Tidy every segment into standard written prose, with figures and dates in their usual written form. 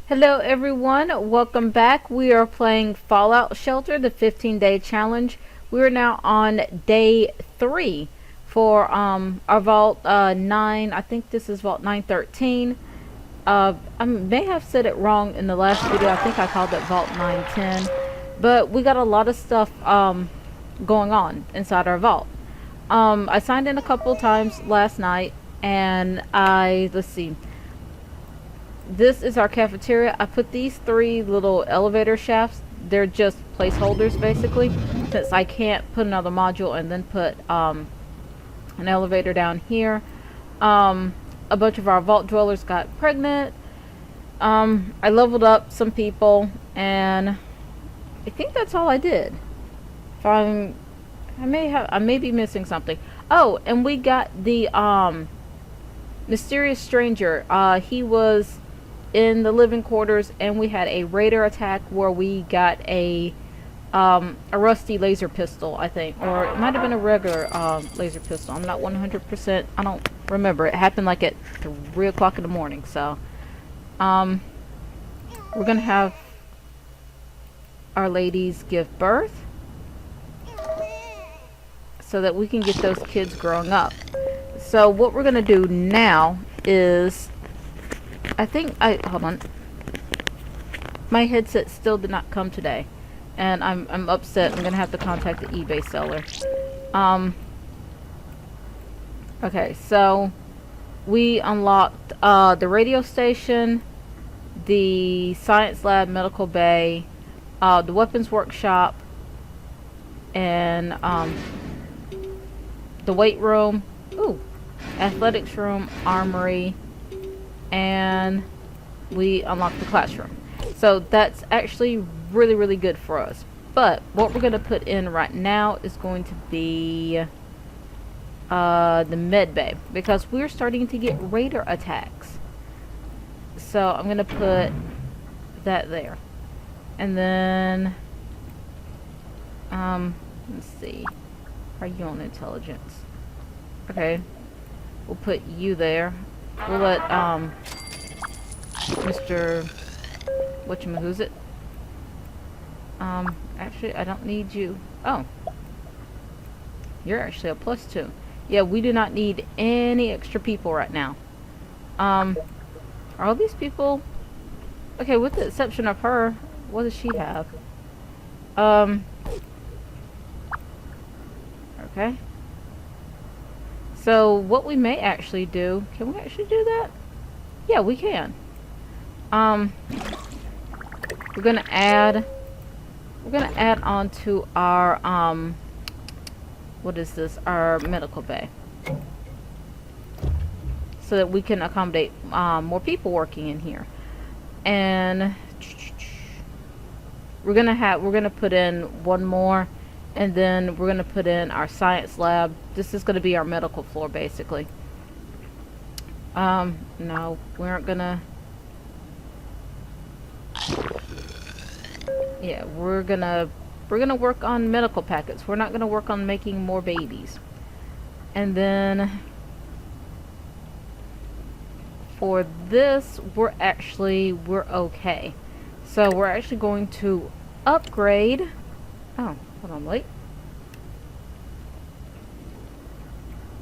Hello everyone, welcome back. We are playing Fallout Shelter, the 15-day challenge. We are now on day 3 for our Vault 9. I think this is Vault 913. I may have said it wrong in the last video. I think I called it Vault 910. But we got a lot of stuff going on inside our vault. I signed in a couple times last night, and let's see. This is our cafeteria. I put these 3 little elevator shafts. They're just placeholders basically, since I can't put another module and then put an elevator down here. A bunch of our vault dwellers got pregnant. I leveled up some people, and I think that's all I did. I may be missing something. Oh, and we got the mysterious stranger. He was in the living quarters, and we had a raider attack where we got a rusty laser pistol, I think, or it might have been a regular laser pistol. I'm not 100%. I don't remember. It happened like at 3 o'clock in the morning. So we're gonna have our ladies give birth so that we can get those kids growing up. So what we're gonna do now is, hold on. My headset still did not come today, and I'm upset. I'm gonna have to contact the eBay seller. Okay, so we unlocked the radio station, the science lab, medical bay, the weapons workshop, and the weight room, athletics room, armory, and we unlocked the classroom. So that's actually really, really good for us. But what we're going to put in right now is going to be the med bay, because we're starting to get raider attacks. So I'm going to put that there. And then let's see, are you on intelligence? Okay, we'll put you there. We'll let Mr. whatchamacallit. Actually, I don't need you. Oh, you're actually a +2. Yeah, we do not need any extra people right now. Are all these people okay? With the exception of her, what does she have? Okay. So what we may actually do, can we actually do that? Yeah, we can. We're gonna add on to our what is this? Our medical bay, so that we can accommodate more people working in here. And we're gonna put in one more, and then we're gonna put in our science lab. This is gonna be our medical floor, basically. No, we aren't gonna. Yeah, we're gonna work on medical packets. We're not gonna work on making more babies. And then for this, we're okay. So we're actually going to upgrade. Oh, hold on, wait.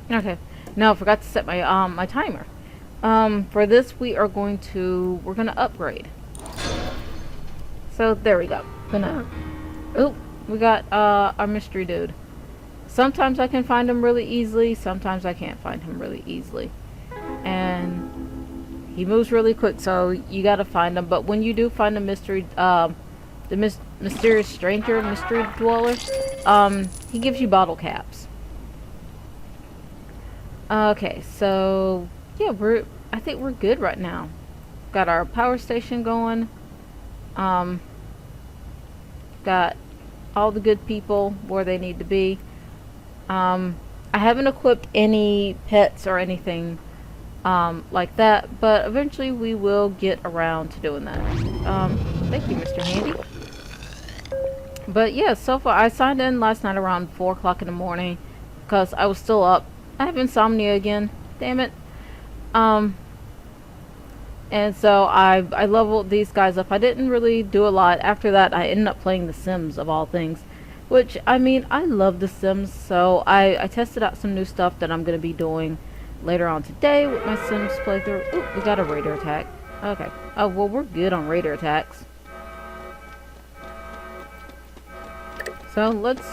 Okay, no, I forgot to set my my timer. For this, we're gonna upgrade. So there we go. We got our mystery dude. Sometimes I can find him really easily. Sometimes I can't find him really easily. And he moves really quick, so you gotta find him. But when you do find a mysterious stranger, mystery dweller, he gives you bottle caps. Okay, so yeah, I think we're good right now. Got our power station going. Got all the good people where they need to be. I haven't equipped any pets or anything like that, but eventually we will get around to doing that. Thank you, Mr. Handy. But yeah, so far I signed in last night around 4 o'clock in the morning. because I was still up. I have insomnia again. Damn it. And so I leveled these guys up. I didn't really do a lot. After that, I ended up playing The Sims, of all things. Which, I mean, I love The Sims, so I tested out some new stuff that I'm going to be doing later on today with my Sims playthrough. Ooh, we got a raider attack. Okay. Oh, well, we're good on raider attacks. So, let's...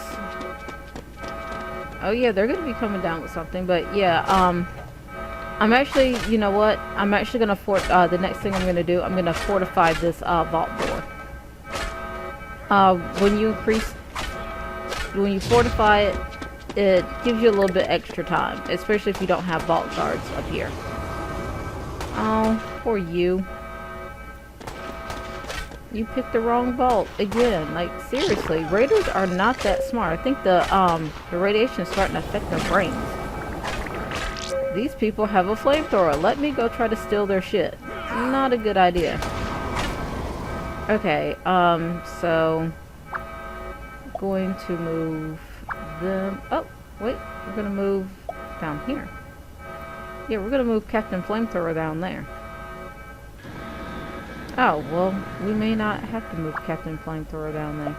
Oh, yeah, they're going to be coming down with something, but yeah, I'm actually, you know what? I'm actually going to the next thing I'm going to do, I'm going to fortify this vault door. When you fortify it, it gives you a little bit extra time, especially if you don't have vault guards up here. Oh, poor you. You picked the wrong vault again. Like, seriously, raiders are not that smart. I think the radiation is starting to affect their brains. These people have a flamethrower. Let me go try to steal their shit. Not a good idea. Okay, so going to move them. Oh, wait, we're gonna move down here. Yeah, we're gonna move Captain Flamethrower down there. Oh, well, we may not have to move Captain Flamethrower down there.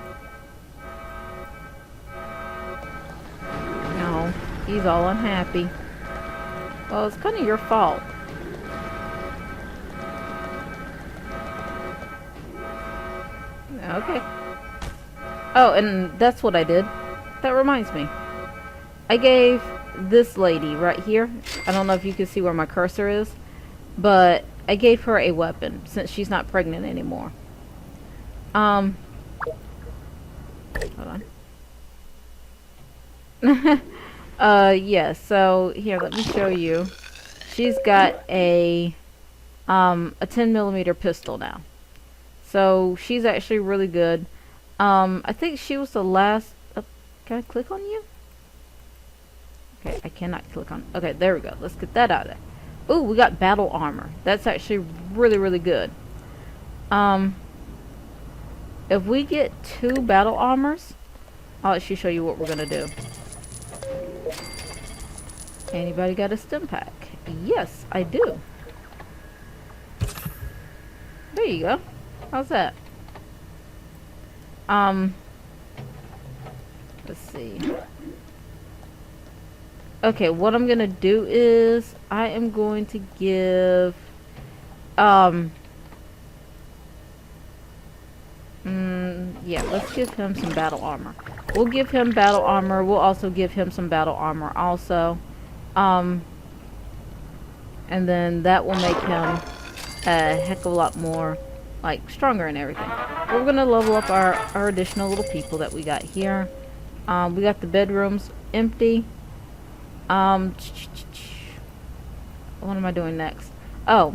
No, he's all unhappy. Well, it's kind of your fault. Okay. Oh, and that's what I did. That reminds me. I gave this lady right here, I don't know if you can see where my cursor is, but I gave her a weapon since she's not pregnant anymore. Hold on. Yeah, so here, let me show you. She's got a 10mm pistol now. So she's actually really good. I think she was the last. Can I click on you? Okay, I cannot click on. Okay, there we go. Let's get that out of there. Ooh, we got battle armor. That's actually really, really good. If we get 2 battle armors, I'll actually show you what we're gonna do. Anybody got a stim pack? Yes, I do. There you go. How's that? Let's see. Okay, what I'm gonna do is I am going to give yeah, let's give him some battle armor. We'll give him battle armor. We'll also give him some battle armor also. And then that will make him a heck of a lot more, like, stronger and everything. We're gonna level up our additional little people that we got here. We got the bedrooms empty. What am I doing next? Oh,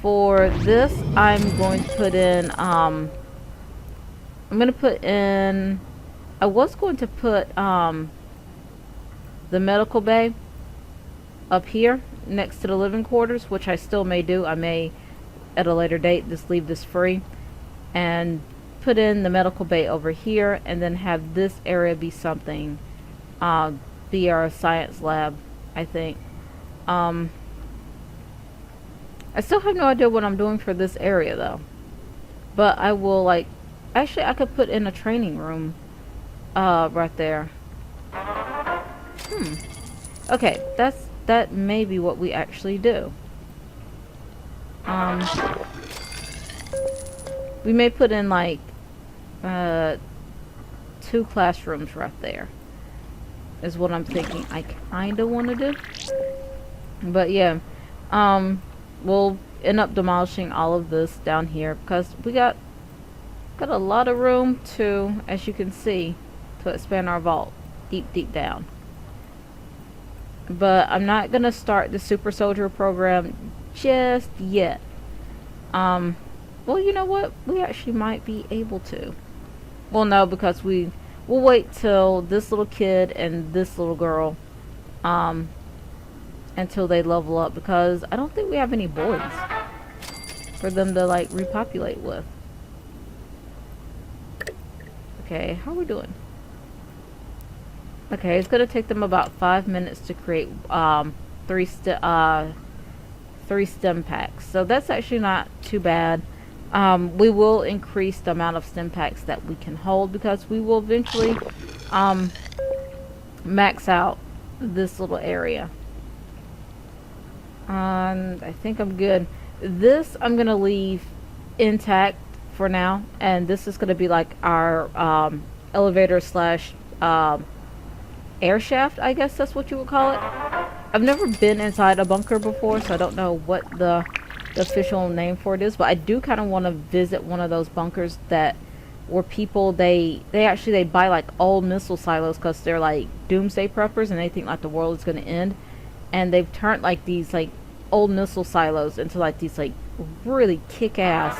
for this, I'm going to put in, I was going to put, the medical bay up here next to the living quarters, which I still may do. I may, at a later date, just leave this free and put in the medical bay over here, and then have this area be something, be our science lab, I think. I still have no idea what I'm doing for this area though, but I will, like, actually I could put in a training room right there. Okay, that may be what we actually do. We may put in, like, 2 classrooms right there is what I'm thinking I kinda want to do. But yeah, we'll end up demolishing all of this down here because we got a lot of room to, as you can see, to expand our vault deep down. But I'm not gonna start the super soldier program just yet. Well, you know what? We actually might be able to. Well, no, because we'll wait till this little kid and this little girl, until they level up, because I don't think we have any boys for them to, like, repopulate with. Okay, how are we doing? Okay, it's gonna take them about 5 minutes to create three st 3 stem packs. So that's actually not too bad. We will increase the amount of stem packs that we can hold because we will eventually max out this little area. I think I'm good. This I'm gonna leave intact for now, and this is gonna be like our elevator slash air shaft, I guess that's what you would call it. I've never been inside a bunker before, so I don't know what the official name for it is, but I do kind of want to visit one of those bunkers that where people they buy like old missile silos because they're like doomsday preppers and they think like the world is going to end, and they've turned like these like old missile silos into like these like really kick-ass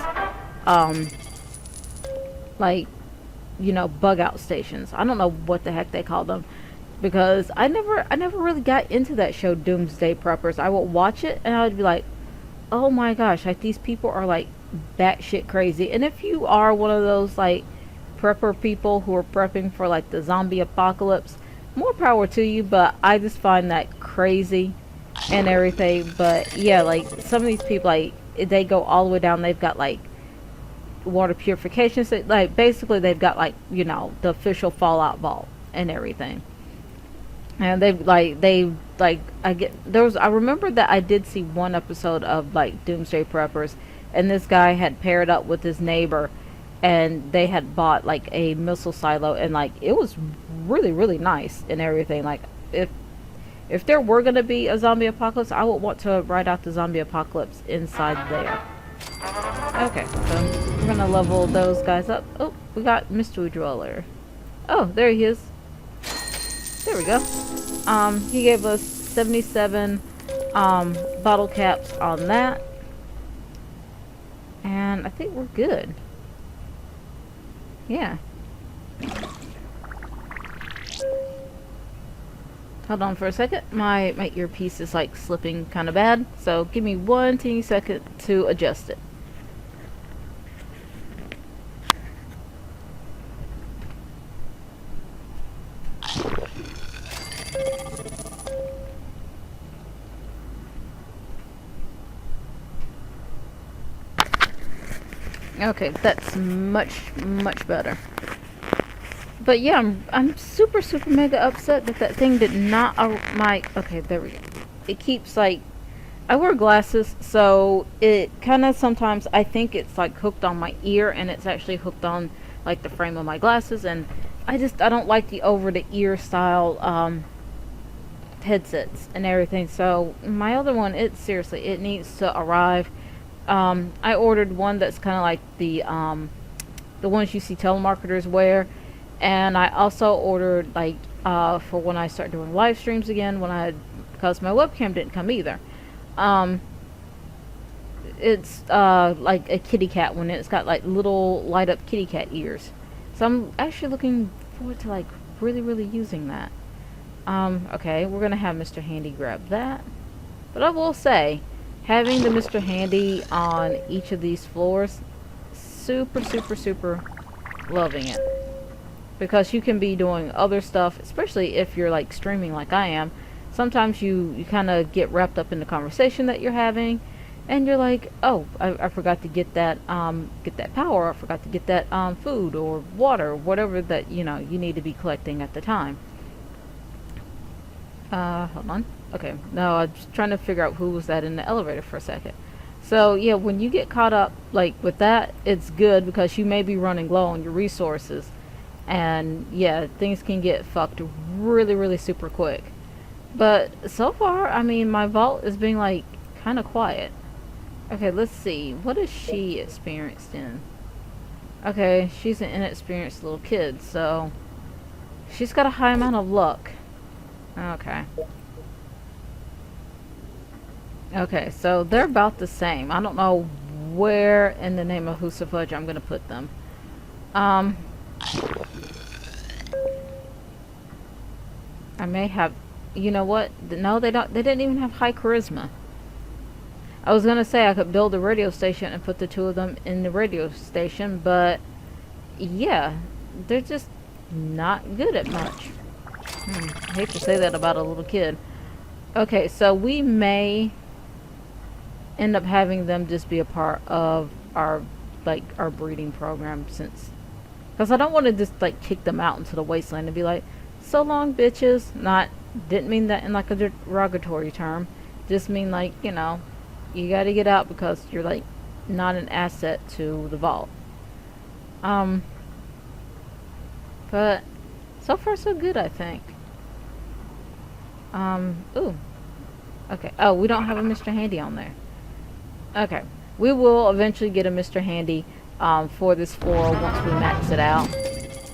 like, you know, bug out stations. I don't know what the heck they call them, because I never really got into that show Doomsday Preppers. I would watch it and I would be like, oh my gosh, like these people are like batshit crazy. And if you are one of those like prepper people who are prepping for like the zombie apocalypse, more power to you, but I just find that crazy and everything. But yeah, like some of these people, like they go all the way down, they've got like water purification, so like basically they've got like, you know, the official Fallout vault and everything. And I remember that I did see one episode of like Doomsday Preppers, and this guy had paired up with his neighbor, and they had bought like a missile silo, and like it was really nice and everything. Like if there were gonna be a zombie apocalypse, I would want to ride out the zombie apocalypse inside there. Okay, so we're gonna level those guys up. Oh, we got Mystery Dweller. Oh, there he is. There we go. He gave us 77 bottle caps on that, and I think we're good. Yeah. Hold on for a second. My earpiece is like slipping kind of bad, so give me 1 teeny second to adjust it. Okay, that's much better. But yeah, I'm super mega upset that thing did not okay, there we go. It keeps like, I wear glasses, so it kind of sometimes I think it's like hooked on my ear, and it's actually hooked on like the frame of my glasses, and I don't like the over the ear style headsets and everything. So my other one, it needs to arrive. I ordered one that's kind of like the ones you see telemarketers wear, and I also ordered like for when I start doing live streams again, because my webcam didn't come either. It's like a kitty cat one. It's got like little light up kitty cat ears, so I'm actually looking forward to like really using that. Okay, we're gonna have Mr. Handy grab that, but I will say, having the Mr. Handy on each of these floors, super loving it. Because you can be doing other stuff, especially if you're like streaming like I am. Sometimes you kind of get wrapped up in the conversation that you're having, and you're like, oh, I forgot to get that power, I forgot to get that food or water, whatever that, you know, you need to be collecting at the time. Hold on. Okay, no, I was trying to figure out who was that in the elevator for a second. So yeah, when you get caught up like with that, it's good because you may be running low on your resources, and yeah, things can get fucked really super quick. But so far, I mean, my vault is being like kind of quiet. Okay, let's see, what is she experienced in? Okay, she's an inexperienced little kid, so she's got a high amount of luck. Okay. Okay, so they're about the same. I don't know where in the name of Husafudge I'm gonna put them. I may have, you know what? No, they don't. They didn't even have high charisma. I was gonna say I could build a radio station and put the two of them in the radio station, but yeah, they're just not good at much. I hate to say that about a little kid. Okay, so we may end up having them just be a part of our, like, our breeding program, since, because I don't want to just like kick them out into the wasteland and be like, so long bitches. Not, didn't mean that in like a derogatory term, just mean like, you know, you got to get out because you're like not an asset to the vault. But so far so good, I think. Ooh, okay. Oh, we don't have a Mr. Handy on there. Okay, we will eventually get a Mr. Handy for this floor once we max it out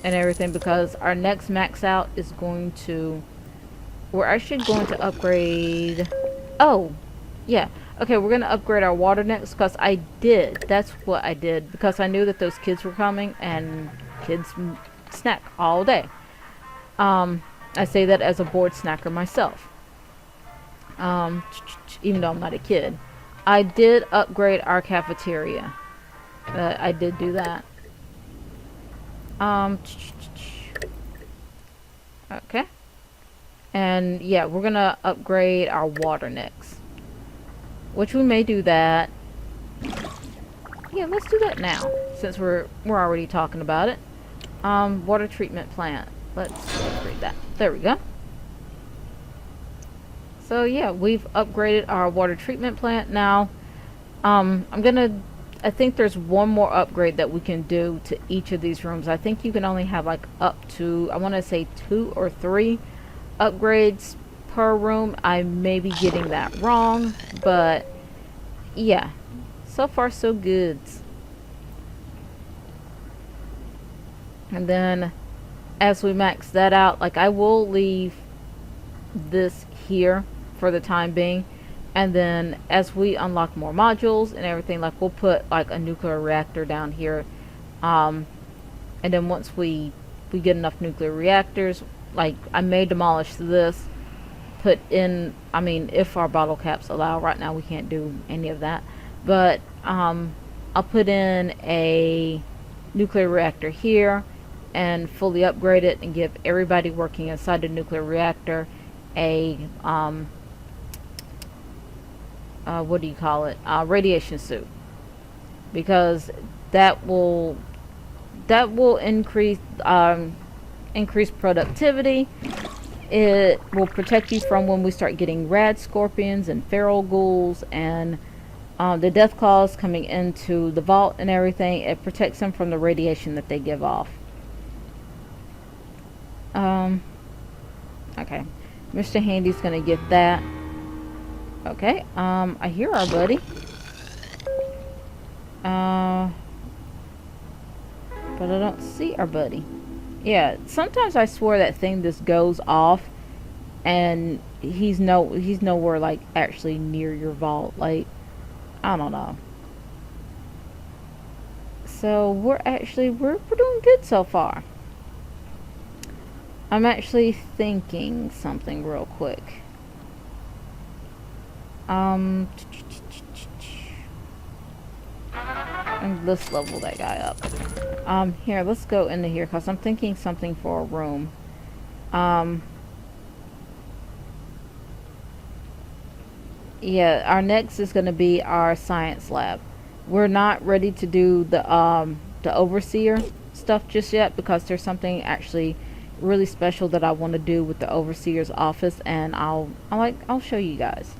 and everything, because our next max out is going to, we're actually going to upgrade, oh yeah, okay, we're going to upgrade our water next, because that's what I did, because I knew that those kids were coming, and kids snack all day. I say that as a bored snacker myself, even though I'm not a kid. I did upgrade our cafeteria. I did do that. Okay. And yeah, we're gonna upgrade our water next, which we may do that. Yeah, let's do that now, since we're already talking about it. Water treatment plant. Let's upgrade that. There we go. So yeah, we've upgraded our water treatment plant. Now, I think there's one more upgrade that we can do to each of these rooms. I think you can only have like up to, I want to say 2 or 3 upgrades per room. I may be getting that wrong, but yeah, so far so good. And then as we max that out, like, I will leave this here for the time being, and then as we unlock more modules and everything, like, we'll put like a nuclear reactor down here, and then once we get enough nuclear reactors, like, I may demolish this, put in, I mean, if our bottle caps allow. Right now we can't do any of that, but I'll put in a nuclear reactor here and fully upgrade it and give everybody working inside the nuclear reactor a what do you call it, radiation suit, because that will increase productivity. It will protect you from when we start getting rad scorpions and feral ghouls and the death claws coming into the vault and everything. It protects them from the radiation that they give off. Okay, Mr. Handy's gonna get that. Okay, I hear our buddy. But I don't see our buddy. Yeah, sometimes I swear that thing just goes off and he's nowhere like actually near your vault. Like, I don't know. So we're doing good so far. I'm actually thinking something real quick. And let's level that guy up. Here, let's go into here, because I'm thinking something for a room. Yeah, our next is going to be our science lab. We're not ready to do the overseer stuff just yet, because there's something actually really special that I want to do with the overseer's office, and I'll show you guys.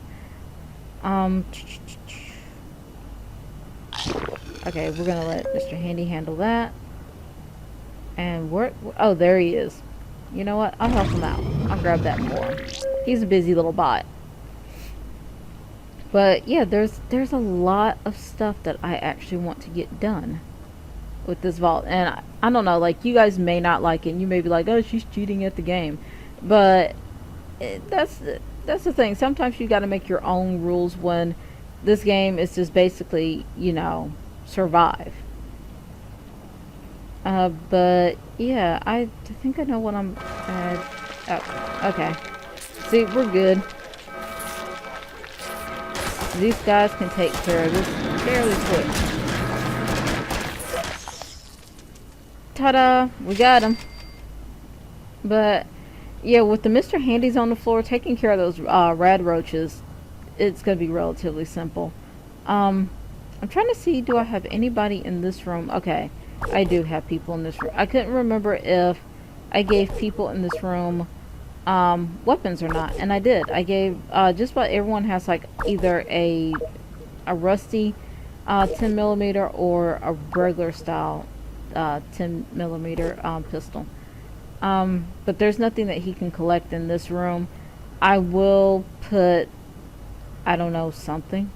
Okay, we're gonna let Mr. Handy handle that. And oh, there he is. You know what? I'll help him out. I'll grab that for him. He's a busy little bot. But yeah, there's a lot of stuff that I actually want to get done with this vault, and I don't know, like, you guys may not like it, and you may be like, oh, she's cheating at the game, but that's the thing. Sometimes you got to make your own rules when this game is just basically, you know, survive. But yeah, I think I know what I'm oh, okay, see, we're good. These guys can take care of this fairly quick. Ta-da! We got him. But Yeah, with the Mr. Handies on the floor, taking care of those rad roaches, it's gonna be relatively simple. Um, I'm trying to see, do I have anybody in this room? Okay, I do have people in this room. I couldn't remember if I gave people in this room weapons or not, and I did. I gave just about everyone has like either a rusty 10 millimeter or a regular style 10 millimeter pistol. But there's nothing that he can collect in this room. I will put, I don't know, something.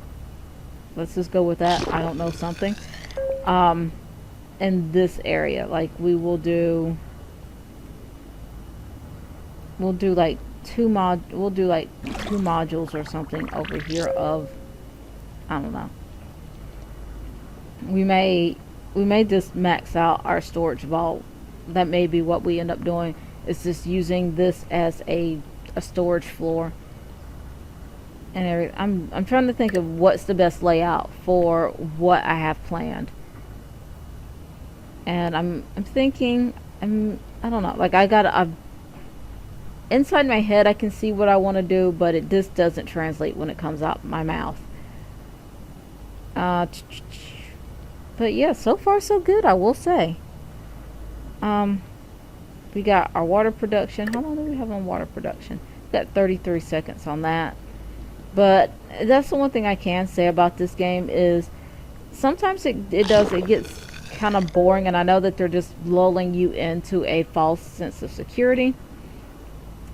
Let's just go with that. I don't know, something. Um, in this area, like we'll do like we'll do like two modules or something over here of, I don't know. We may we may just max out our storage vault. That may be what we end up doing. Is just using this as a storage floor and everything. I'm trying to think of what's the best layout for what I have planned. And I'm thinking, I don't know. Like I've inside my head I can see what I want to do, but it just doesn't translate when it comes out my mouth. Uh, but yeah, so far so good, I will say. Um, we got our water production. How long do we have on water production? We got 33 seconds on that. But that's the one thing I can say about this game is sometimes it gets kind of boring, and I know that they're just lulling you into a false sense of security.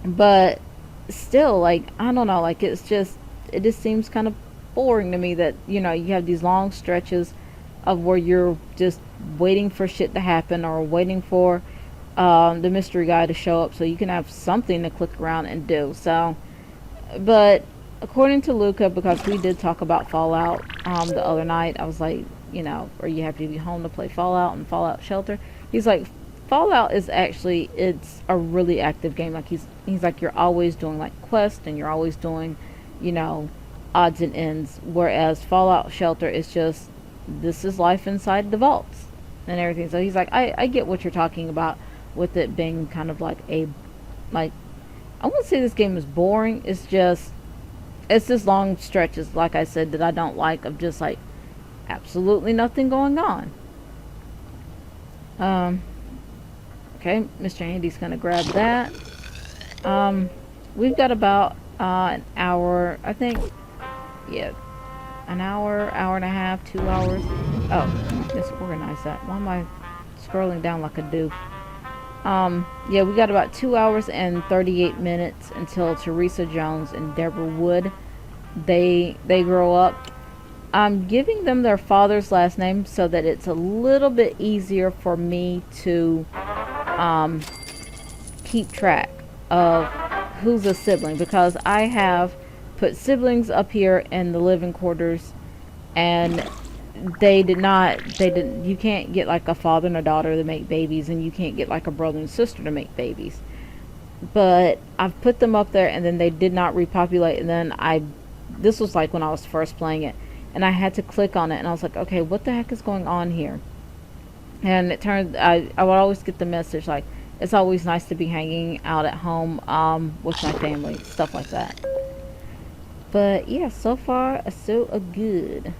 But still, like, I don't know, like it just seems kind of boring to me that, you have these long stretches of where you're just waiting for shit to happen or waiting for the mystery guy to show up so you can have something to click around and do. So, but according to Luca, because we did talk about Fallout the other night, I was like, or you have to be home to play Fallout and Fallout Shelter. He's like, Fallout is actually, it's a really active game. Like he's like, you're always doing like quests and you're always doing, you know, odds and ends. Whereas Fallout Shelter is just, this is life inside the vaults and everything. So he's like, I get what you're talking about with it being kind of like like, I wouldn't say this game is boring. It's just long stretches, like I said, that I don't like, of just like absolutely nothing going on. Um, okay, Mr. Andy's gonna grab that. We've got about an hour, I think. Yeah, an hour and a half, 2 hours. Oh, let's organize that. Why am I scrolling down like a doof? Yeah, we got about 2 hours and 38 minutes until Teresa Jones and Deborah Wood, they grow up. I'm giving them their father's last name so that it's a little bit easier for me to um, keep track of who's a sibling, because I have put siblings up here in the living quarters, and they didn't you can't get like a father and a daughter to make babies, and you can't get like a brother and sister to make babies. But I've put them up there, and then they did not repopulate, and then this was like when I was first playing it, and I had to click on it, and I was like, okay, what the heck is going on here? And it turned, I would always get the message like, it's always nice to be hanging out at home with my family, stuff like that. But yeah, so far so a good.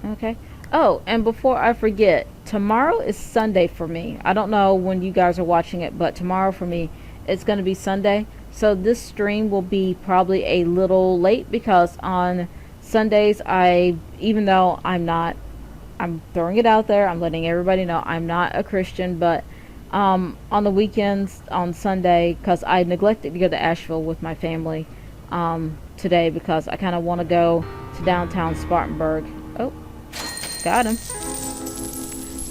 Okay. Oh, and before I forget, tomorrow is Sunday for me. I don't know when you guys are watching it, but tomorrow for me, it's going to be Sunday. So this stream will be probably a little late, because on Sundays, even though I'm throwing it out there, I'm letting everybody know I'm not a Christian, but on the weekends, on Sunday, because I neglected to go to Asheville with my family today, because I kind of want to go to downtown Spartanburg. Oh, got him.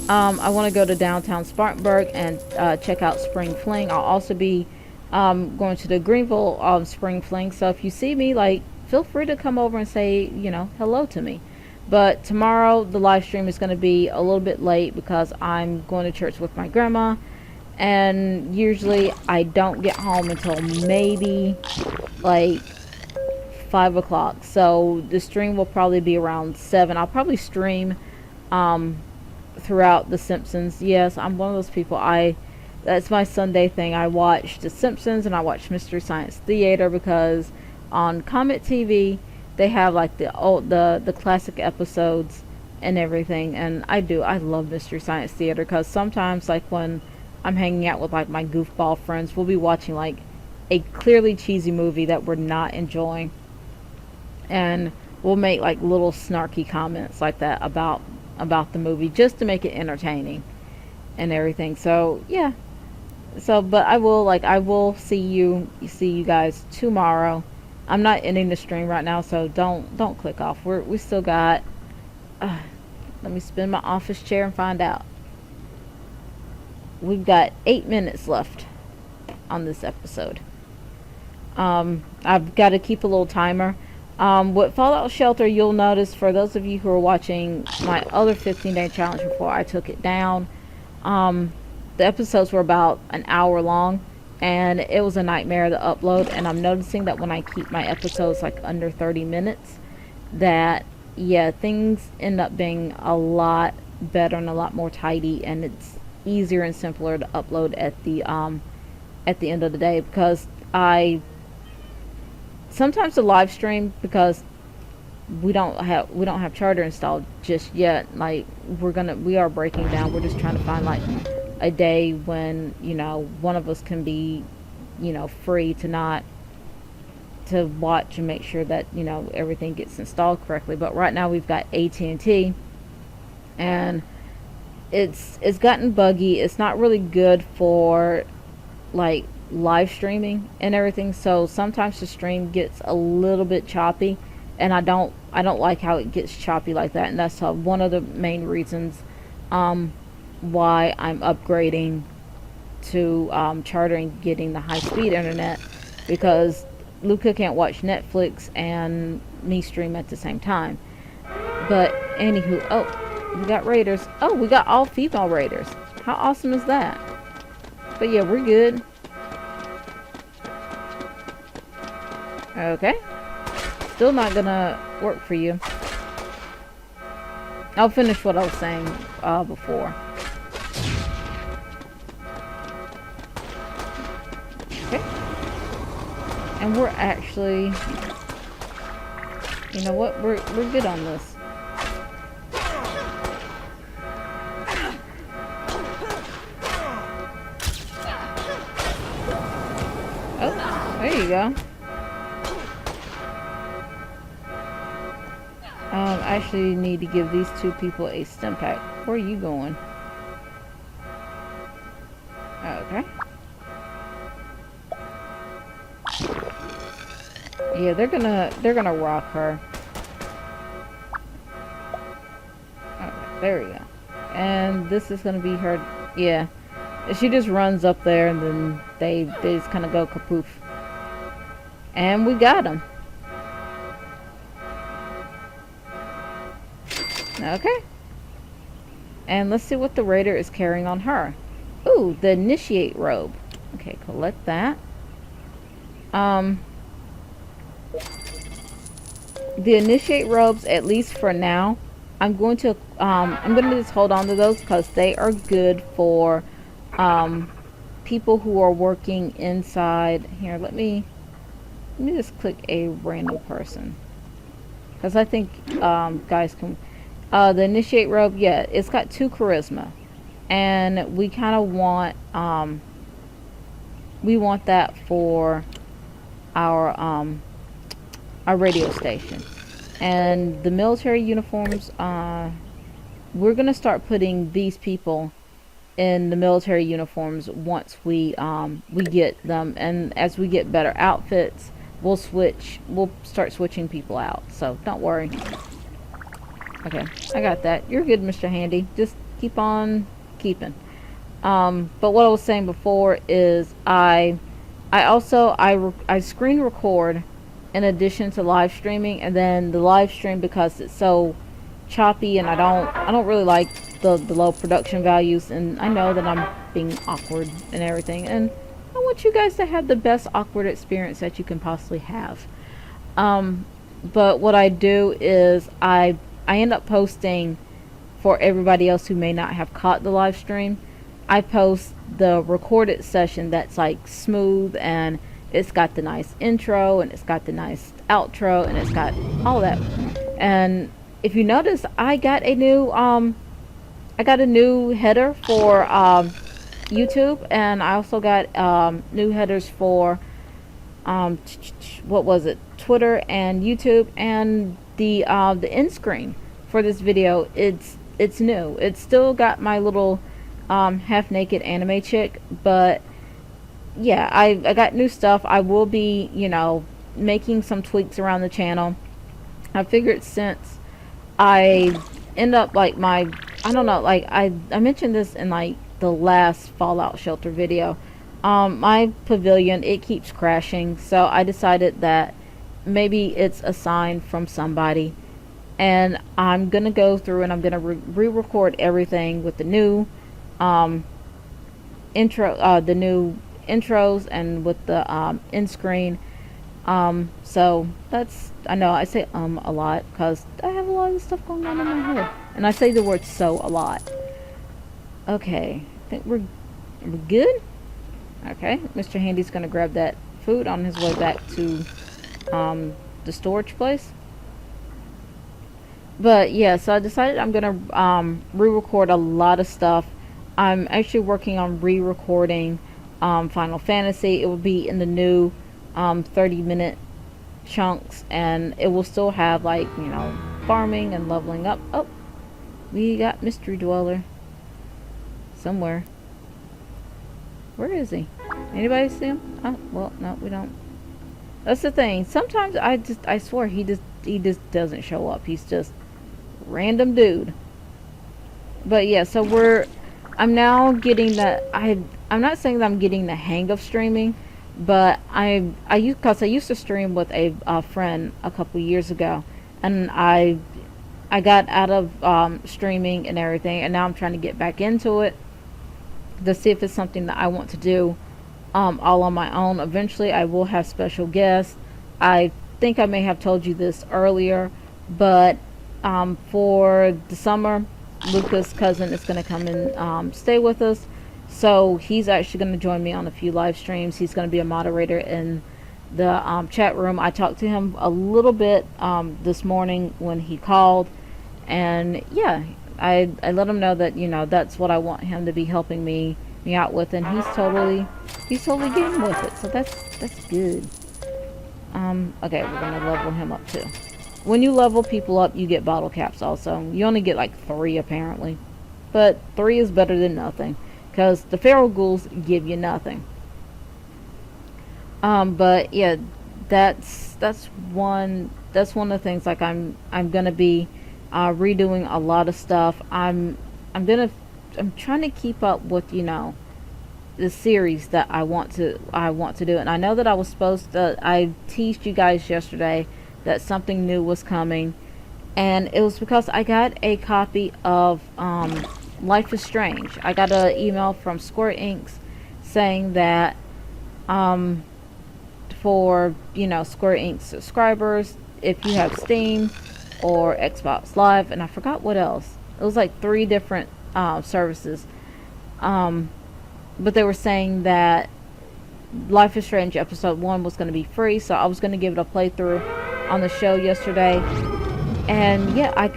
I want to go to downtown Spartanburg and check out Spring Fling. I'll also be going to the Greenville Spring Fling. So if you see me, like, feel free to come over and say, hello to me. But tomorrow the live stream is going to be a little bit late, because I'm going to church with my grandma, and usually I don't get home until maybe like 5 o'clock. So the stream will probably be around 7. I'll probably stream throughout The Simpsons. Yes, I'm one of those people. That's my Sunday thing. I watch The Simpsons and I watch Mystery Science Theater because on Comet TV they have like the classic episodes and everything. And I love Mystery Science Theater because sometimes like when I'm hanging out with like my goofball friends, we'll be watching like a clearly cheesy movie that we're not enjoying, and we'll make like little snarky comments like that about the movie just to make it entertaining and everything. So yeah. So but I will see you guys tomorrow. I'm not ending the stream right now, so don't click off. We still got let me spin my office chair and find out. We've got 8 minutes left on this episode. I've got to keep a little timer. With Fallout Shelter, you'll notice, for those of you who are watching my other 15-day challenge before I took it down, the episodes were about an hour long, and it was a nightmare to upload. And I'm noticing that when I keep my episodes like under 30 minutes, that yeah, things end up being a lot better and a lot more tidy, and it's easier and simpler to upload at the end of the day, because I sometimes the live stream, because we don't have Charter installed just yet. Like we are breaking down. We're just trying to find like a day when, you know, one of us can be, you know, free to watch and make sure that, you know, everything gets installed correctly. But right now we've got AT&T, and it's gotten buggy. It's not really good for like live streaming and everything, so sometimes the stream gets a little bit choppy, and I don't like how it gets choppy like that. And that's one of the main reasons why I'm upgrading to Charter and getting the high-speed internet, because Luca can't watch Netflix and me stream at the same time. But anywho, oh, we got raiders. Oh, we got all female raiders. How awesome is that? But yeah, we're good. Okay. Still not gonna work for you. I'll finish what I was saying before. Okay. And we're actually, you know what? We're good on this. Oh, there you go. I actually need to give these two people a stim pack. Where are you going? Okay. Yeah, they're gonna rock her. Okay, there we go. And this is gonna be her. Yeah, she just runs up there, and then they just kind of go kapoof. And we got him. Okay. And let's see what the raider is carrying on her. Ooh, the initiate robe. Okay, collect that. The initiate robes, at least for now, I'm going to just hold on to those, because they are good for people who are working inside. Here, let me just click a random person, because I think guys can. The initiate robe, yeah, it's got 2 charisma, and we kind of want that for our radio station. And the military uniforms, we're gonna start putting these people in the military uniforms once we get them, and as we get better outfits, we'll start switching people out, so don't worry. Okay, I got that. You're good, Mr. Handy. Just keep on keeping. But what I was saying before is I screen record in addition to live streaming, and then the live stream, because it's so choppy and I don't really like the low production values, and I know that I'm being awkward and everything, and I want you guys to have the best awkward experience that you can possibly have. But what I do is I end up posting, for everybody else who may not have caught the live stream, I post the recorded session that's like smooth, and it's got the nice intro and it's got the nice outro and it's got all that. And if you notice, I got a new header for YouTube, and I also got new headers for what was it, Twitter and YouTube, and the end screen for this video. It's new. It's still got my little half naked anime chick, but yeah, I got new stuff. I will be, making some tweaks around the channel. I figured since I end up like I don't know, like I mentioned this in like the last Fallout Shelter video. My pavilion, it keeps crashing, so I decided that maybe it's a sign from somebody, and I'm gonna go through and I'm gonna re-record everything with the new the new intros, and with the end screen. So that's, I know I say a lot because I have a lot of stuff going on in my head, and I say the word so a lot. Okay, I think we're good. Okay, Mr. Handy's gonna grab that food on his way back to the storage place. But yeah, so I decided I'm gonna re-record a lot of stuff. I'm actually working on re-recording Final Fantasy. It will be in the new 30-minute chunks, and it will still have like, farming and leveling up. Oh, we got Mystery Dweller somewhere. Where is he? Anybody see him? Oh, well, no, we don't. That's the thing. Sometimes I swear he just doesn't show up. He's just random dude. But yeah, so I'm now getting that. I'm not saying that I'm getting the hang of streaming, but I used to stream with a friend a couple years ago, and I got out of streaming and everything, and now I'm trying to get back into it to see if it's something that I want to do all on my own. Eventually I will have special guests. I think I may have told you this earlier, but for the summer, Luca's cousin is going to come and stay with us. So he's actually going to join me on a few live streams. He's going to be a moderator in the chat room. I talked to him a little bit this morning when he called, and yeah, I let him know that that's what I want him to be helping me out with, and he's totally game with it. So that's good. Okay, we're gonna level him up too. When you level people up, you get bottle caps also. You only get like 3 apparently, but 3 is better than nothing, because the feral ghouls give you nothing. But yeah, that's one of the things. Like I'm gonna be redoing a lot of stuff. I'm trying to keep up with the series that I want to do. And I know that I teased you guys yesterday that something new was coming, and it was because I got a copy of Life is Strange. I got an email from Square Enix saying that for Square Enix subscribers, if you have Steam or Xbox Live, and I forgot what else. It was like 3 different services. But they were saying that Life is Strange episode 1 was going to be free, so I was going to give it a playthrough on the show yesterday. And yeah,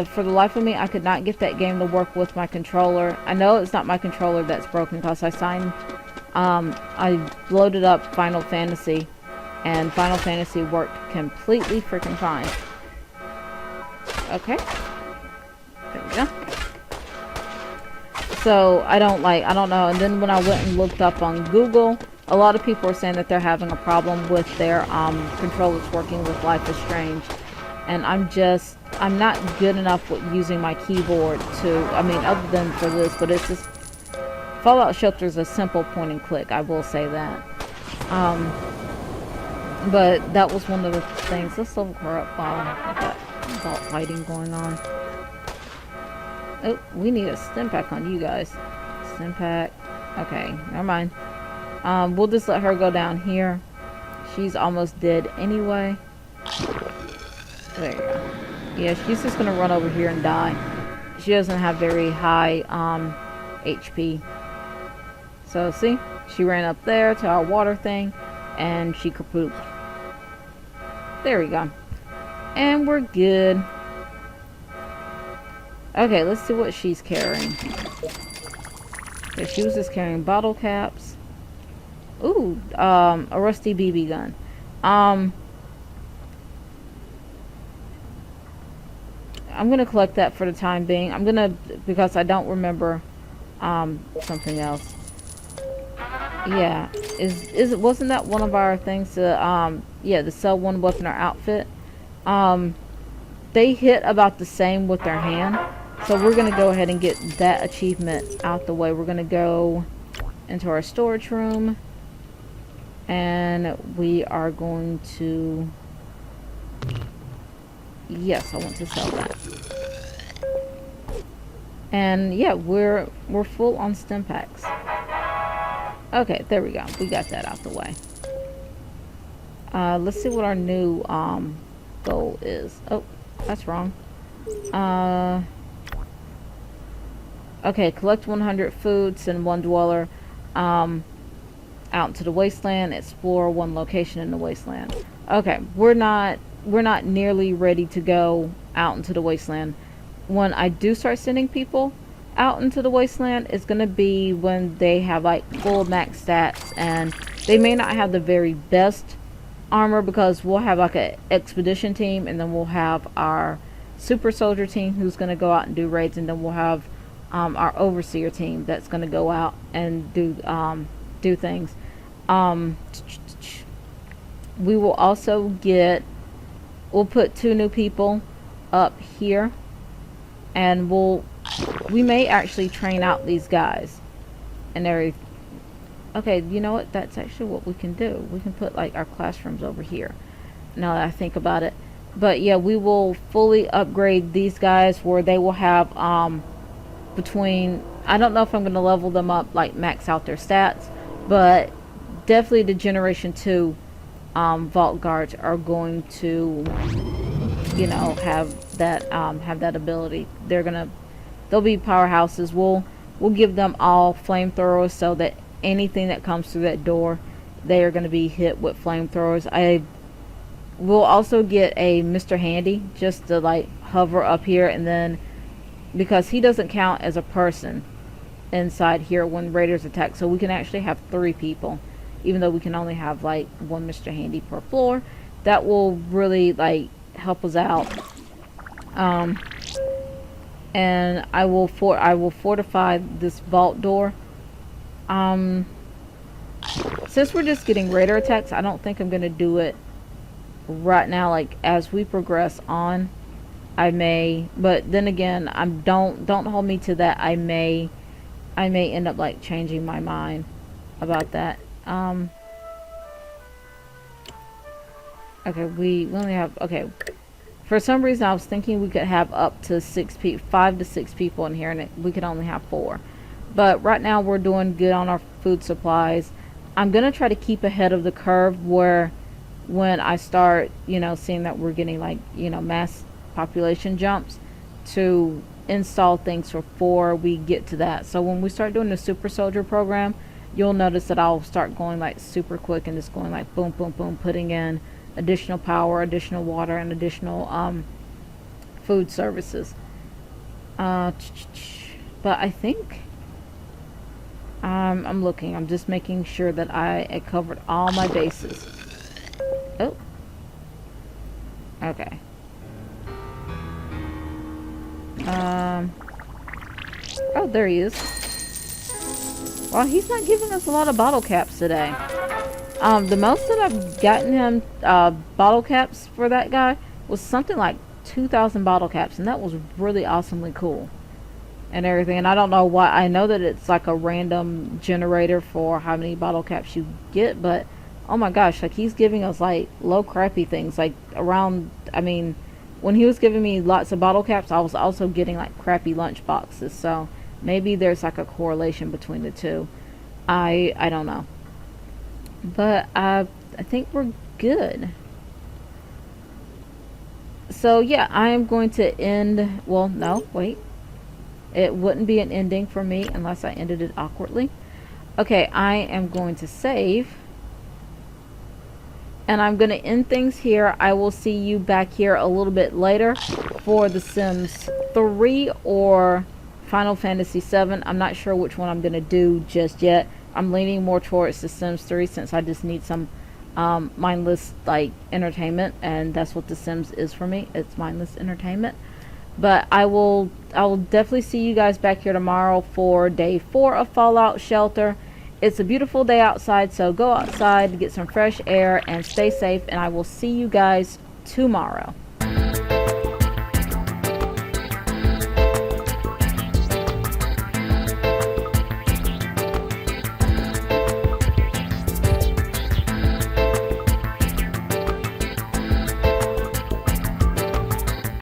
for the life of me, I could not get that game to work with my controller. I know it's not my controller that's broken, because I loaded up Final Fantasy, and Final Fantasy worked completely freaking fine. Okay, there we go. So I don't know. And then when I went and looked up on Google, a lot of people are saying that they're having a problem with their controllers working with Life is Strange. And I'm not good enough with using my keyboard other than for this, but it's just, Fallout Shelter is a simple point and click, I will say that. But that was one of the things. Let's level her up while we've got vault fighting going on. Oh, we need a stim pack on you guys. Stim pack. Okay, never mind. We'll just let her go down here. She's almost dead anyway. There you go. Yeah, she's just gonna run over here and die. She doesn't have very high HP. So see, she ran up there to our water thing and she kapooped. There we go. And we're good. Okay, let's see what she's carrying. Okay, she was just carrying bottle caps. Ooh, a rusty BB gun. I'm gonna collect that for the time being. I'm gonna, because I don't remember something else. Yeah, wasn't that one of our things to yeah, to sell one weapon or outfit? They hit about the same with their hand. So we're gonna go ahead and get that achievement out the way. We're gonna go into our storage room and we are going to, yes, I want to sell that. And yeah, we're full on stim packs. Okay, there we go. We got that out the way. Let's see what our new goal is. Oh, that's wrong. Okay, collect 100 food, send one dweller out into the wasteland, explore one location in the wasteland. Okay, we're not nearly ready to go out into the wasteland. When I do start sending people out into the wasteland, it's gonna be when they have like full max stats, and they may not have the very best armor, because we'll have like a expedition team, and then we'll have our super soldier team who's gonna go out and do raids, and then we'll have our overseer team that's gonna go out and do things. We will also we'll put 2 new people up here, and we may actually train out these guys and everything. Okay, you know what? That's actually what we can do. We can put like our classrooms over here, now that I think about it. But yeah, we will fully upgrade these guys where they will have between, I don't know if I'm going to level them up, like max out their stats, but definitely the generation 2 vault guards are going to, you know, have that ability. They'll be powerhouses. We'll give them all flamethrowers, so that anything that comes through that door, they are going to be hit with flamethrowers. I will also get a Mr. Handy, just to like hover up here, and then because he doesn't count as a person inside here when raiders attack, so we can actually have 3 people, even though we can only have like 1 Mr. Handy per floor. That will really like help us out. And I will fortify this vault door. Since we're just getting raider attacks, I don't think I'm gonna do it right now. Like as we progress on, I may, but then again, don't hold me to that. I may end up like changing my mind about that. Okay, we only have, okay, for some reason I was thinking we could have up to 5 to 6 people in here, and we could only have 4. But right now we're doing good on our food supplies. I'm gonna try to keep ahead of the curve, where when I start, you know, seeing that we're getting like, you know, mass population jumps, to install things before we get to that. So when we start doing the super soldier program, you'll notice that I'll start going like super quick and just going like boom boom boom, putting in additional power, additional water, and additional food services. But I think I'm looking, I'm just making sure that I covered all my bases. Oh, okay. Oh, there he is. Well, he's not giving us a lot of bottle caps today. The most that I've gotten him bottle caps for that guy was something like 2,000 bottle caps, and that was really awesomely cool and everything. And I don't know why. I know that it's like a random generator for how many bottle caps you get, but oh my gosh, like he's giving us like low crappy things, like around, I mean, when he was giving me lots of bottle caps, I was also getting like crappy lunch boxes. So maybe there's like a correlation between the two. I don't know. But I think we're good. So yeah, I am going to end, well, no, wait. It wouldn't be an ending for me unless I ended it awkwardly. Okay, I am going to save. And I'm going to end things here. I will see you back here a little bit later for The Sims 3 or Final Fantasy 7. I'm not sure which one I'm going to do just yet. I'm leaning more towards The Sims 3 since I just need some mindless like entertainment, and that's what The Sims is for me. It's mindless entertainment. But I will definitely see you guys back here tomorrow for day 4 of Fallout Shelter. It's a beautiful day outside, so go outside, get some fresh air, and stay safe, and I will see you guys tomorrow.